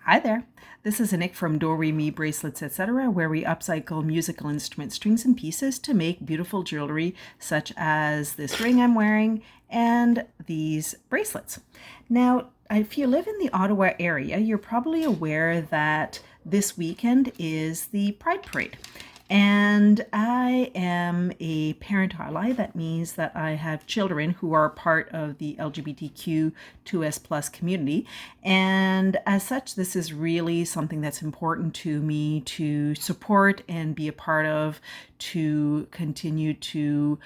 Hi there. This is Anik from Do Re Mi Bracelets, etc., where we upcycle musical instrument strings and pieces to make beautiful jewelry such as this ring I'm wearing and these bracelets. Now, if you live in the Ottawa area, you're probably aware that this weekend is the Pride Parade. And I am a parent ally. That means that I have children who are part of the LGBTQ 2S plus community. And as such, this is really something that's important to me to support and be a part of, to continue to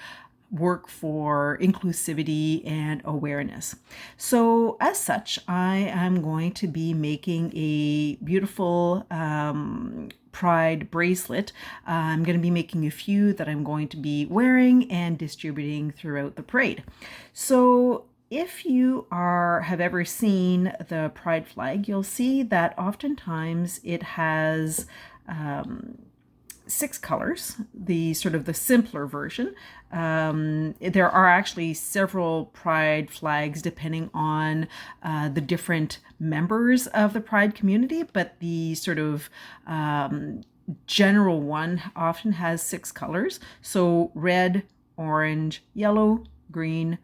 work for inclusivity and awareness. So as such, I am going to be making a beautiful Pride bracelet. I'm going to be making a few that I'm going to be wearing and distributing throughout the parade. So if you have ever seen the Pride flag, you'll see that oftentimes it has 6 colors, the simpler version. There are actually several Pride flags depending on the different members of the Pride community, but the general one often has 6 colors. So red, orange, yellow, green,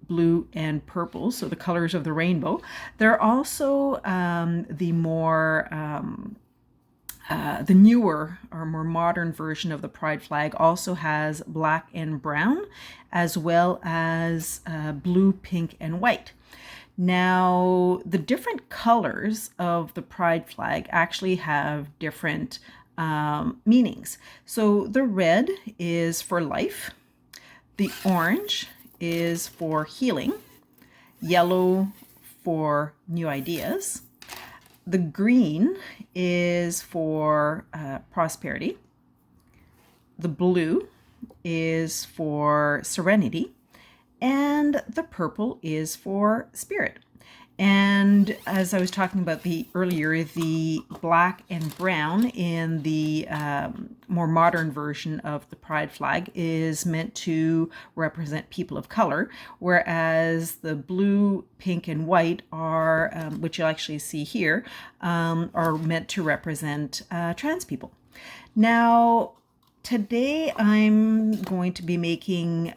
blue, and purple, so the colors of the rainbow. There are also the newer or more modern version of the Pride flag also has black and brown, as well as blue, pink, and white. Now, the different colors of the Pride flag actually have different meanings. So the red is for life, the orange is for healing, yellow for new ideas, the green is for prosperity. The blue is for serenity. And the purple is for spirit. And as I was talking about earlier, the black and brown in the more modern version of the Pride flag is meant to represent people of color, whereas the blue, pink, and white are, which you'll actually see here, are meant to represent trans people. Now, today I'm going to be making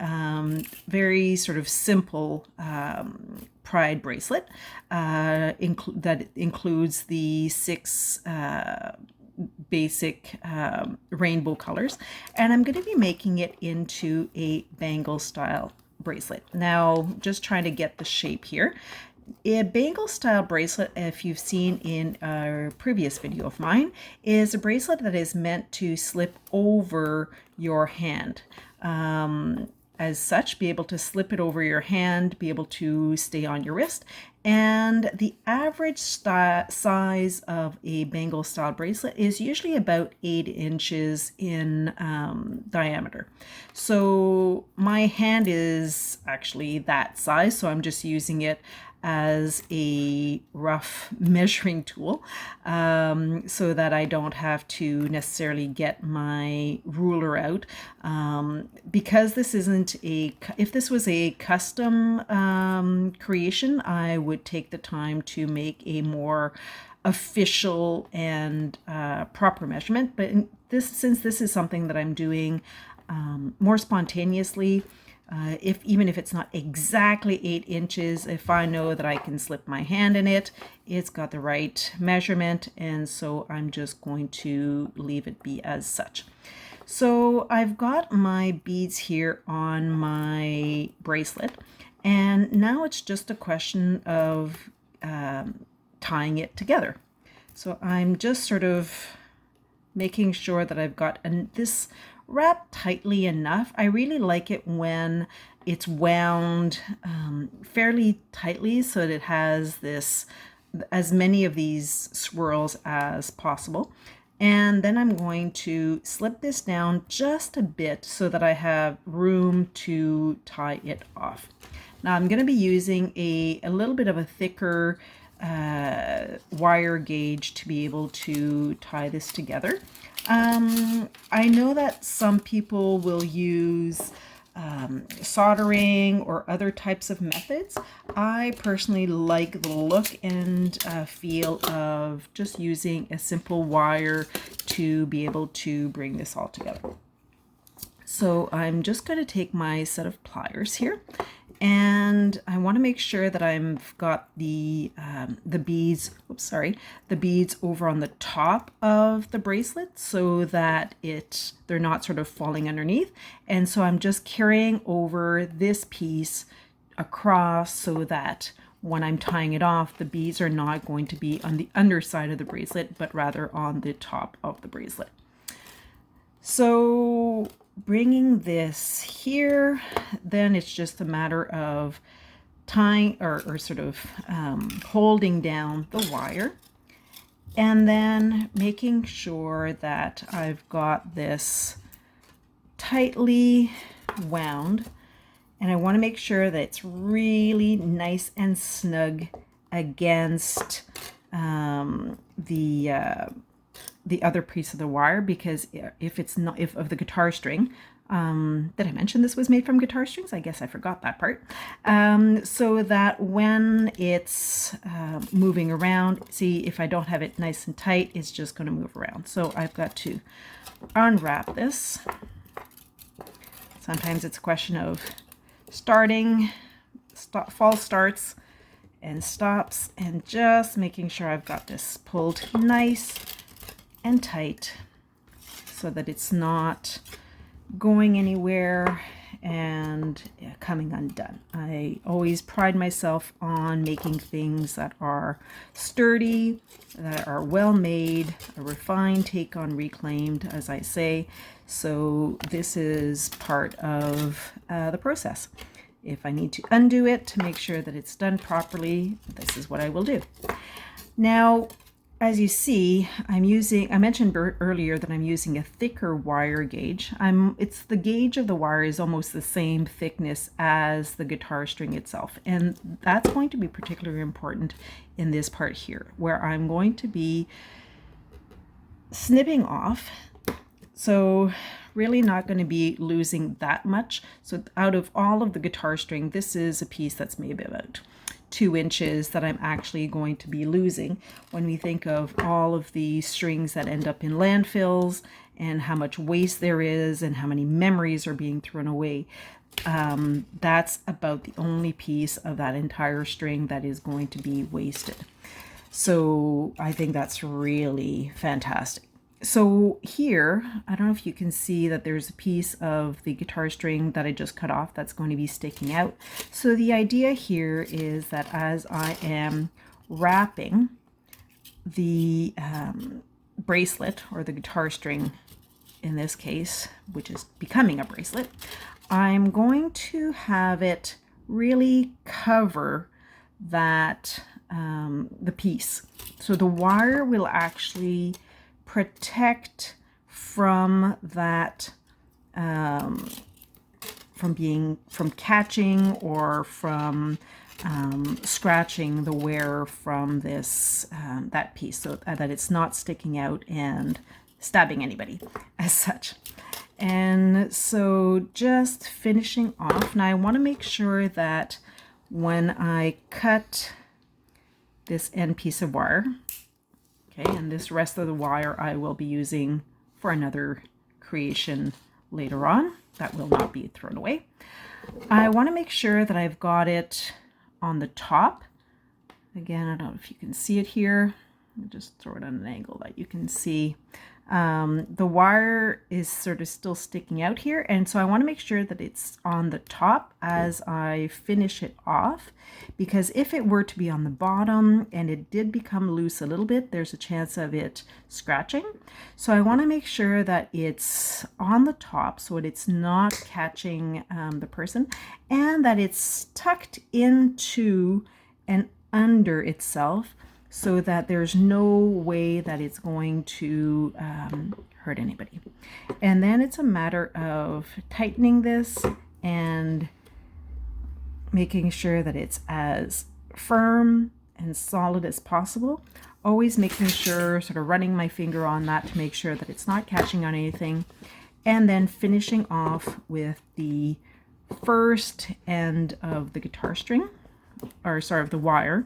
very simple Pride bracelet that includes the 6 basic rainbow colors, and I'm going to be making it into a bangle style bracelet. Now, just trying to get the shape here. A bangle style bracelet, if you've seen in a previous video of mine, is a bracelet that is meant to slip over your hand. As such, be able to slip it over your hand, be able to stay on your wrist. And the average size of a bangle style bracelet is usually about 8 inches in diameter. So my hand is actually that size, so I'm just using it as a rough measuring tool so that I don't have to necessarily get my ruler out. Because this isn't if this was a custom creation, I would take the time to make a more official and proper measurement. But since this is something that I'm doing more spontaneously, even if it's not exactly 8 inches, if I know that I can slip my hand in it, it's got the right measurement, and so I'm just going to leave it be as such. So I've got my beads here on my bracelet, and now it's just a question of tying it together. So I'm just making sure that I've got this wrapped tightly enough. I really like it when it's wound fairly tightly so that it has as many of these swirls as possible. And then I'm going to slip this down just a bit so that I have room to tie it off. Now I'm going to be using a little bit of a thicker wire gauge to be able to tie this together. I know that some people will use soldering or other types of methods. I personally like the look and feel of just using a simple wire to be able to bring this all together. So I'm just going to take my set of pliers here, and I want to make sure that I've got the beads, the beads over on the top of the bracelet so that they're not sort of falling underneath. And so I'm just carrying over this piece across so that when I'm tying it off, the beads are not going to be on the underside of the bracelet, but rather on the top of the bracelet. So bringing this here, then it's just a matter of tying or sort of holding down the wire, and then making sure that I've got this tightly wound, and I want to make sure that it's really nice and snug against the other piece of the wire, because if it's not, if of the guitar string, did I mention this was made from guitar strings? I guess I forgot that part. So that when it's moving around, see, if I don't have it nice and tight, it's just going to move around. So I've got to unwrap this. Sometimes it's a question of false starts and stops, and just making sure I've got this pulled nice and tight so that it's not going anywhere and coming undone. I always pride myself on making things that are sturdy, that are well made, a refined take on reclaimed, as I say. So this is part of the process. If I need to undo it to make sure that it's done properly, this is what I will do. Now, as you see, I mentioned earlier that I'm using a thicker wire gauge. It's the gauge of the wire is almost the same thickness as the guitar string itself. And that's going to be particularly important in this part here, where I'm going to be snipping off. So really not going to be losing that much. So out of all of the guitar string, this is a piece that's maybe about 2 inches that I'm actually going to be losing. When we think of all of the strings that end up in landfills and how much waste there is and how many memories are being thrown away, that's about the only piece of that entire string that is going to be wasted. So I think that's really fantastic. So here, I don't know if you can see that there's a piece of the guitar string that I just cut off that's going to be sticking out. So the idea here is that as I am wrapping the bracelet, or the guitar string in this case, which is becoming a bracelet, I'm going to have it really cover that the piece. So the wire will actually protect from that, from catching or from scratching the wearer from this that piece, so that it's not sticking out and stabbing anybody as such. And so just finishing off, now I want to make sure that when I cut this end piece of wire, okay, and this rest of the wire I will be using for another creation later on. That will not be thrown away. I want to make sure that I've got it on the top. Again, I don't know if you can see it here. I'll just throw it on an angle that you can see. The wire is sort of still sticking out here, and so I want to make sure that it's on the top as I finish it off, because if it were to be on the bottom and it did become loose a little bit, there's a chance of it scratching. So I want to make sure that it's on the top so that it's not catching the person, and that it's tucked into and under itself, so that there's no way that it's going to hurt anybody. And then it's a matter of tightening this and making sure that it's as firm and solid as possible. Always making sure, sort of running my finger on that to make sure that it's not catching on anything. And then finishing off with the first end of the guitar string, or sorry, of the wire,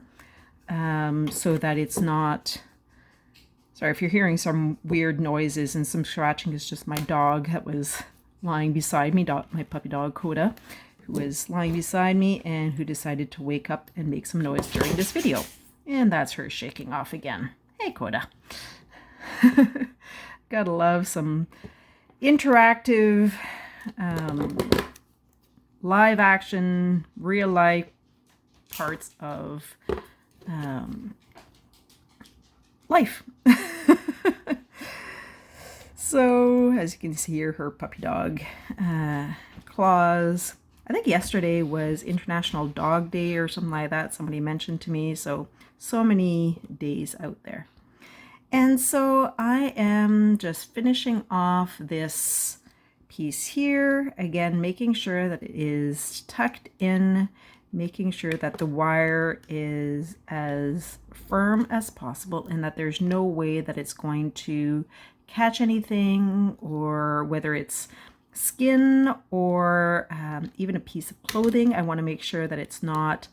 so that it's not, sorry if you're hearing some weird noises and some scratching, it's just my dog that was lying beside me, my puppy dog Coda, who was lying beside me and who decided to wake up and make some noise during this video. And that's her shaking off again. Hey, Coda. Gotta love some interactive, live action, real life parts of life. So, as you can see here, her puppy dog, Claus. I think yesterday was International Dog Day or something like that. Somebody mentioned to me. So many days out there. And so I am just finishing off this piece here. Again, making sure that it is tucked in, making sure that the wire is as firm as possible and that there's no way that it's going to catch anything, or whether it's skin or even a piece of clothing. I want to make sure that it's not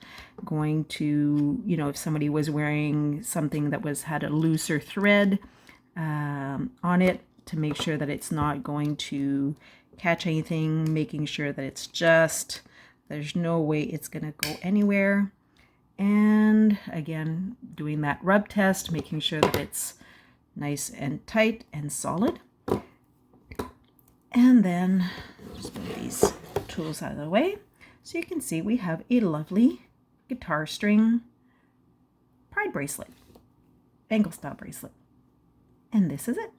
going to, you know, if somebody was wearing something that had a looser thread on it, to make sure that it's not going to catch anything, making sure that it's just, there's no way it's going to go anywhere. And again, doing that rub test, making sure that it's nice and tight and solid. And then just move these tools out of the way. So you can see we have a lovely guitar string Pride bracelet, bangle style bracelet. And this is it.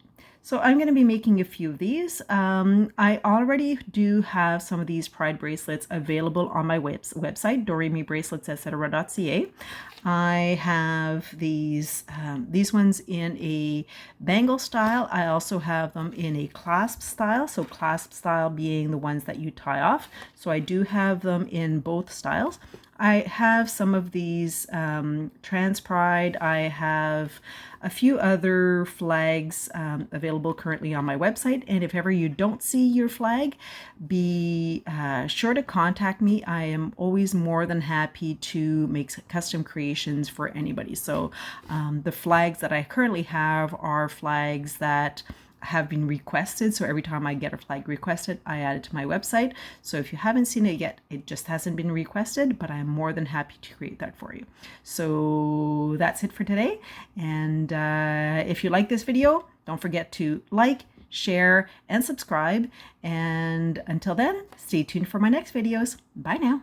So I'm going to be making a few of these. I already do have some of these Pride bracelets available on my website, doremibracelets.ca. I have these ones in a bangle style. I also have them in a clasp style. So clasp style being the ones that you tie off. So I do have them in both styles. I have some of these Trans Pride. I have a few other flags available currently on my website. And if ever you don't see your flag, be sure to contact me. I am always more than happy to make custom creations for anybody. So the flags that I currently have are flags that have been requested. So every time I get a flag requested, I add it to my website. So if you haven't seen it yet, it just hasn't been requested, but I'm more than happy to create that for you. So that's it for today. And if you like this video, don't forget to like, share, and subscribe. And until then, stay tuned for my next videos. Bye now.